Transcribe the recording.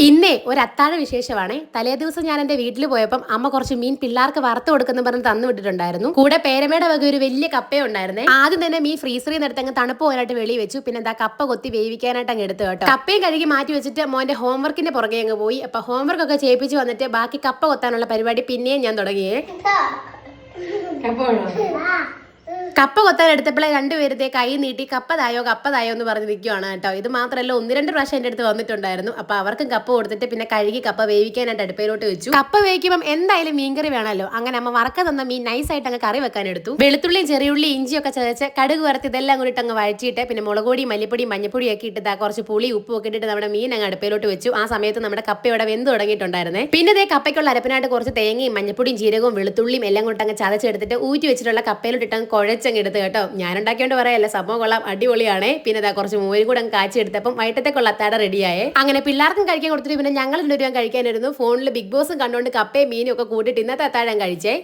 ഇന്നേ ഒരു അത്താഴ വിശേഷമാണ്. തലേ ദിവസം ഞാൻ എന്റെ വീട്ടിൽ പോയപ്പം അമ്മ കുറച്ച് മീൻ പിള്ളേർക്ക് വറുത്ത് കൊടുക്കുന്ന പറഞ്ഞ് തന്നു വിട്ടിട്ടുണ്ടായിരുന്നു. കൂടെ പേരമയുടെ വക ഒരു വലിയ കപ്പ ഉണ്ടായിരുന്നേ. ആദ്യം തന്നെ മീൻ ഫ്രീസറിൽ നിന്ന് എടുത്ത് അങ്ങ് തണുപ്പ് പോകാനായിട്ട് വെളി വെച്ചു. പിന്നെ എന്താ കപ്പ കൊത്തി വേവിക്കാനായിട്ട് അങ്ങ് എടുത്തു കേട്ടോ. കപ്പയും കഴുകി മാറ്റി വെച്ചിട്ട് മോന്റെ ഹോംവർക്കിന്റെ പുറകെ അങ്ങ് പോയി. അപ്പൊ ഹോംവർക്ക് ഒക്കെ ചെയ്യിപ്പിച്ച് വന്നിട്ട് ബാക്കി കപ്പ കൊത്താനുള്ള പരിപാടി പിന്നെയും ഞാൻ തുടങ്ങിയേ. കപ്പ കൊത്താൻ എടുത്തപ്പോഴേ രണ്ടുപേരത്തെ കൈ നീട്ടി കപ്പതായോ എന്ന് പറഞ്ഞ് നിൽക്കുവാണ് കേട്ടോ. ഇത് മാത്രമല്ല 1-2 പ്രാവശ്യം എൻ്റെ അടുത്ത് വന്നിട്ടുണ്ടായിരുന്നു. അപ്പൊ അവർക്കും കപ്പ കൊടുത്തിട്ട് പിന്നെ കഴുകി കപ്പ വേവിക്കാനായിട്ട് അടുപ്പയിലോട്ട് വെച്ചു. കപ്പ വേവിക്കുമ്പോൾ എന്തായാലും മീൻകറി വേണമല്ലോ. അങ്ങനെ അമ്മ വറക്ക തന്ന മീൻ നൈസായിട്ട് അങ്ങ് കറി വെക്കാൻ എടുത്തു. വെളുത്തുള്ളിയും ചെറിയുള്ളി ഇഞ്ചിയും ഒക്കെ ചതച്ച് കടുക് വറുത്ത് ഇതെല്ലാം കൂടിയിട്ട് അങ്ങ് വഴറ്റിയിട്ട് പിന്നെ മുളകുപൊടി മല്ലിപ്പൊടി മഞ്ഞപ്പൊടി ഒക്കെ ഇട്ട് കുറച്ച് പുളി ഉപ്പും ഒക്കെ ഇട്ടിട്ട് നമ്മുടെ മീൻ അങ്ങ് അടുപ്പയിലോട്ട് വെച്ചു. ആ സമയത്ത് നമ്മുടെ കപ്പ ഇവിടെ വെന്ത് തുടങ്ങിയിട്ടുണ്ടായിരുന്നേ. പിന്നെ ഇതേ കപ്പയ്ക്കുള്ള അരപ്പിനായിട്ട് കുറച്ച് തേങ്ങയും മഞ്ഞപ്പൊടിയും ജീരകവും വെളുത്തുള്ളിയും എല്ലാം കൂട്ട് അങ്ങ് ചതച്ചെടുത്തിട്ട് ഊറ്റി വെച്ചിട്ടുള്ള കപ്പയിലോട്ട് ഇട്ട് കുഴച്ചങ്ങ് എടുത്ത് കേട്ടോ. ഞാൻ ഉണ്ടാക്കിയോണ്ട് പറയല്ല, സംഭവം കൊള്ളാം, അടിപൊളിയാണേ. പിന്നെ ഇതാ കുറച്ച് മോരും കൂടെ അങ്ങ് കാച്ചി എടുത്തപ്പം വൈകിട്ടത്തേക്കുള്ള അത്താഴ റെഡിയായേ. അങ്ങനെ പിള്ളേർക്കും കഴിക്കാൻ കൊടുത്തിട്ട് പിന്നെ ഞങ്ങൾ 2 രൂപ കഴിക്കാനായിരുന്നു. ഫോണിൽ ബിഗ് ബോസും കണ്ടുകൊണ്ട് കപ്പയും മീനും ഒക്കെ കൂട്ടിയിട്ട് ഇന്നത്തെ അത്താഴം കഴിച്ചേ.